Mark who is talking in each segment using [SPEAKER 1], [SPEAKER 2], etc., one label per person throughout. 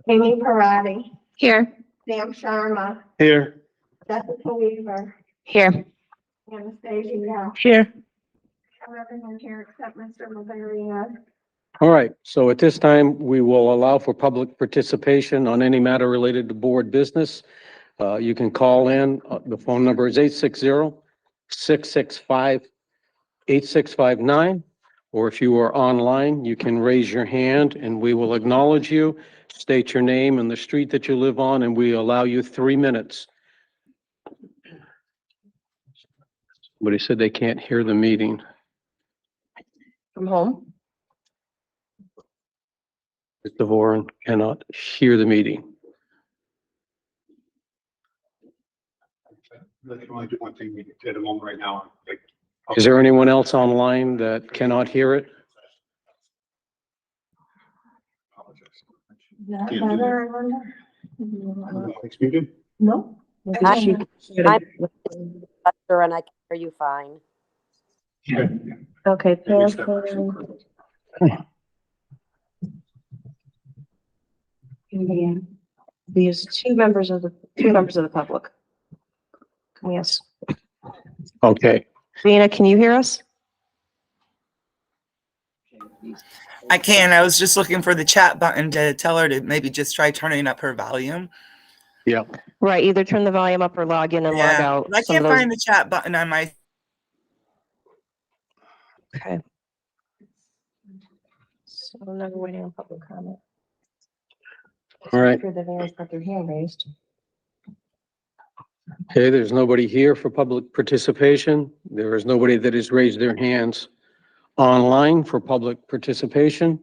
[SPEAKER 1] Amy Parati,
[SPEAKER 2] Here.
[SPEAKER 1] Sam Sharma,
[SPEAKER 3] Here.
[SPEAKER 1] Jessica Weaver,
[SPEAKER 2] Here.
[SPEAKER 1] Anastasia Yao.
[SPEAKER 2] Here.
[SPEAKER 1] Everyone here except Mr. Bavaria.
[SPEAKER 3] All right, so at this time, we will allow for public participation on any matter related to board business. You can call in. The phone number is 860-665-8659. Or if you are online, you can raise your hand and we will acknowledge you. State your name and the street that you live on, and we allow you 3 minutes. Somebody said they can't hear the meeting.
[SPEAKER 2] From home.
[SPEAKER 3] Mr. Voren cannot hear the meeting.
[SPEAKER 4] That's the only one thing we did at the moment right now.
[SPEAKER 3] Is there anyone else online that cannot hear it?
[SPEAKER 1] Is that better, I wonder?
[SPEAKER 4] It's muted?
[SPEAKER 1] No.
[SPEAKER 5] And I can hear you fine.
[SPEAKER 1] Okay.
[SPEAKER 2] These two members of the public. Yes.
[SPEAKER 3] Okay.
[SPEAKER 2] Rena, can you hear us?
[SPEAKER 6] I can. I was just looking for the chat button to tell her to maybe just try turning up her volume.
[SPEAKER 3] Yeah.
[SPEAKER 2] Right, either turn the volume up or log in and log out.
[SPEAKER 6] I can't find the chat button on my.
[SPEAKER 2] Okay. So now we're waiting on public comment.
[SPEAKER 3] All right.
[SPEAKER 2] For the various got their hand raised.
[SPEAKER 3] Okay, there's nobody here for public participation. There is nobody that has raised their hands online for public participation.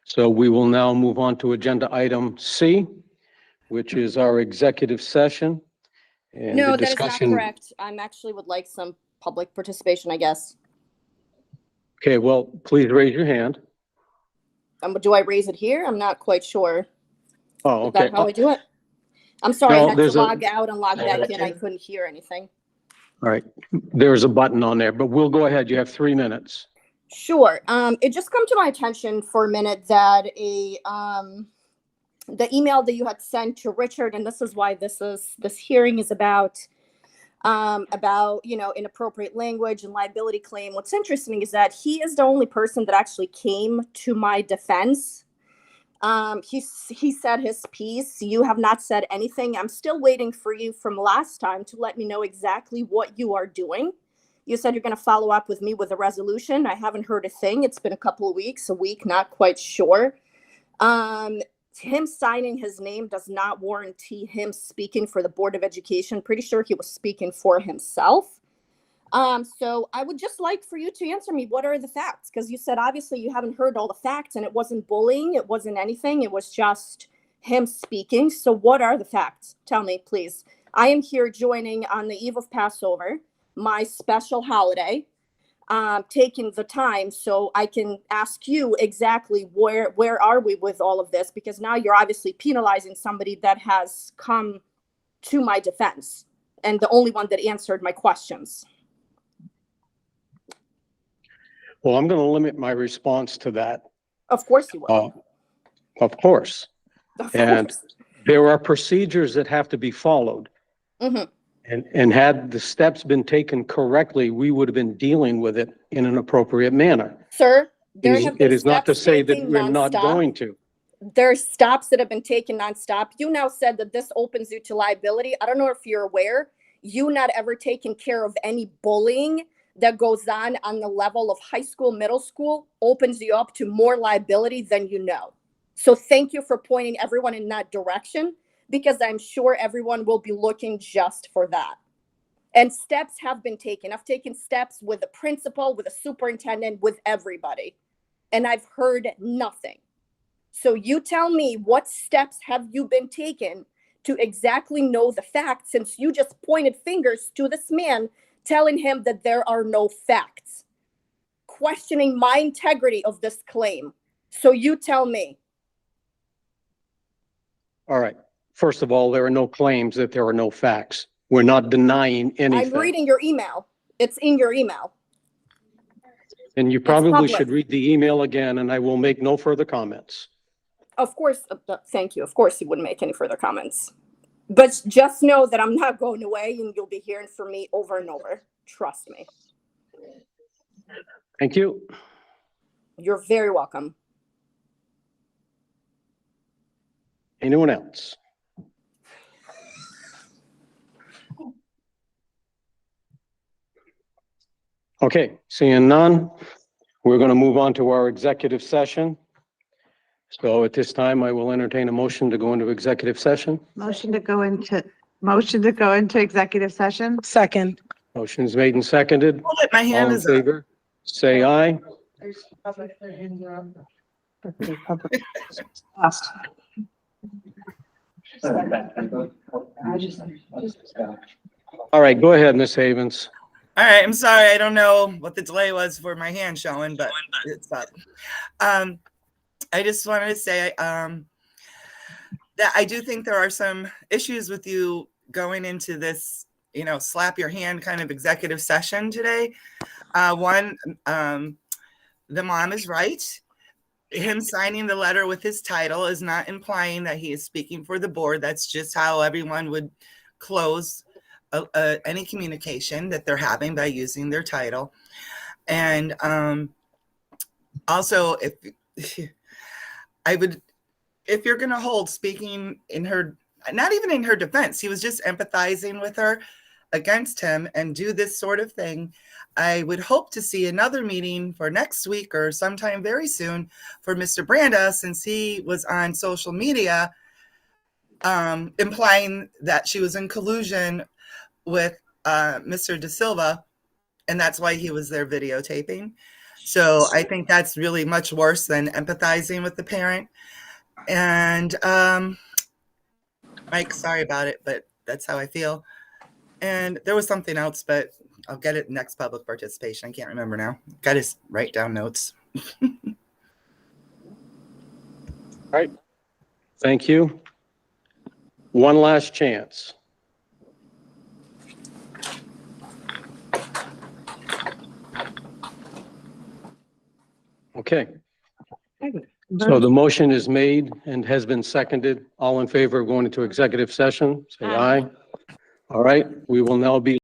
[SPEAKER 3] So we will now move on to agenda item C, which is our executive session. And
[SPEAKER 7] No,
[SPEAKER 3] the
[SPEAKER 7] that is not
[SPEAKER 3] discussion.
[SPEAKER 7] correct. I'm actually would like some public participation, I guess.
[SPEAKER 3] Okay, well, please raise your hand.
[SPEAKER 7] Do I raise it here? I'm not quite sure.
[SPEAKER 3] Oh,
[SPEAKER 7] Is
[SPEAKER 3] okay.
[SPEAKER 7] that how I do it? I'm sorry,
[SPEAKER 3] No,
[SPEAKER 7] I had to
[SPEAKER 3] there's a-
[SPEAKER 7] log out and log back in. I couldn't hear anything.
[SPEAKER 3] All right. There's a button on there, but we'll go ahead. You have 3 minutes.
[SPEAKER 7] Sure. It just come to my attention for a minute that the email that you had sent to Richard, and this is why this hearing is about inappropriate language and liability claim. What's interesting is that he is the only person that actually came to my defense. He said his piece. You have not said anything. I'm still waiting for you from last time to let me know exactly what you are doing. You said you're going to follow up with me with a resolution. I haven't heard a thing. It's been a couple of weeks, a week, not quite sure. Him signing his name does not warranty him speaking for the Board of Education. Pretty sure he was speaking for himself. So I would just like for you to answer me, what are the facts? Because you said, obviously, you haven't heard all the facts, and it wasn't bullying. It wasn't anything. It was just him speaking. So what are the facts? Tell me, please. I am here joining on the eve of Passover, my special holiday, taking the time so I can ask you exactly where are we with all of this? Because now you're obviously penalizing somebody that has come to my defense and the only one that answered my questions.
[SPEAKER 3] Well, I'm going to limit my response to that.
[SPEAKER 7] Of course you will.
[SPEAKER 3] Of course.
[SPEAKER 7] Of
[SPEAKER 3] And
[SPEAKER 7] course.
[SPEAKER 3] there are procedures that have to be followed.
[SPEAKER 7] Mhm.
[SPEAKER 3] And had the steps been taken correctly, we would have been dealing with it in an appropriate manner.
[SPEAKER 7] Sir, there have been
[SPEAKER 3] It is not to
[SPEAKER 7] steps
[SPEAKER 3] say that
[SPEAKER 7] taken
[SPEAKER 3] we're not
[SPEAKER 7] nonstop.
[SPEAKER 3] going to.
[SPEAKER 7] There's stops that have been taken nonstop. You now said that this opens you to liability. I don't know if you're aware, you not ever taken care of any bullying that goes on the level of high school, middle school, opens you up to more liability than you know. So thank you for pointing everyone in that direction, because I'm sure everyone will be looking just for that. And steps have been taken. I've taken steps with the principal, with the superintendent, with everybody, and I've heard nothing. So you tell me, what steps have you been taken to exactly know the facts, since you just pointed fingers to this man, telling him that there are no facts, questioning my integrity of this claim. So you tell me.
[SPEAKER 3] All right. First of all, there are no claims that there are no facts. We're not denying anything.
[SPEAKER 7] I'm reading your email. It's in your email.
[SPEAKER 3] And you probably
[SPEAKER 7] public.
[SPEAKER 3] should read the email again, and I will make no further comments.
[SPEAKER 7] Of course, thank you. Of course, he wouldn't make any further comments. But just know that I'm not going away and you'll be hearing from me over and over. Trust me.
[SPEAKER 3] Thank you.
[SPEAKER 7] You're very welcome.
[SPEAKER 3] Anyone else? Okay, seeing none, we're going to move on to our executive session. So at this time, I will entertain a motion to go into executive session.
[SPEAKER 8] Motion to go into executive session?
[SPEAKER 2] Second.
[SPEAKER 3] Motion is made and seconded.
[SPEAKER 6] Hold it, my
[SPEAKER 3] All
[SPEAKER 6] hand
[SPEAKER 3] in
[SPEAKER 6] is up.
[SPEAKER 3] favor, say aye.
[SPEAKER 8] Lost.
[SPEAKER 3] All right, go ahead, Ms. Havens.
[SPEAKER 6] All right, I'm sorry. I don't know what the delay was for my hand showing, but it's up. I just wanted to say that I do think there are some issues with you going into this, slap your hand kind of executive session today. One, the mom is right. Him signing the letter with his title is not implying that he is speaking for the board. That's just how everyone would close any communication that they're having by using their title. And also, if you're going to hold speaking in her, not even in her defense, he was just empathizing with her against him and do this sort of thing. I would hope to see another meeting for next week or sometime very soon for Mr. Branda, since he was on social media implying that she was in collusion with Mr. Da Silva, and that's why he was there videotaping. So I think that's really much worse than empathizing with the parent. And Mike, sorry about it, but that's how I feel. And there was something else, but I'll get it next public participation. I can't remember now. Got to write down notes.
[SPEAKER 3] All right. Thank you. One last chance. Okay. So the motion is made and has been seconded. All in favor of going into executive session, say aye. All right, we will now be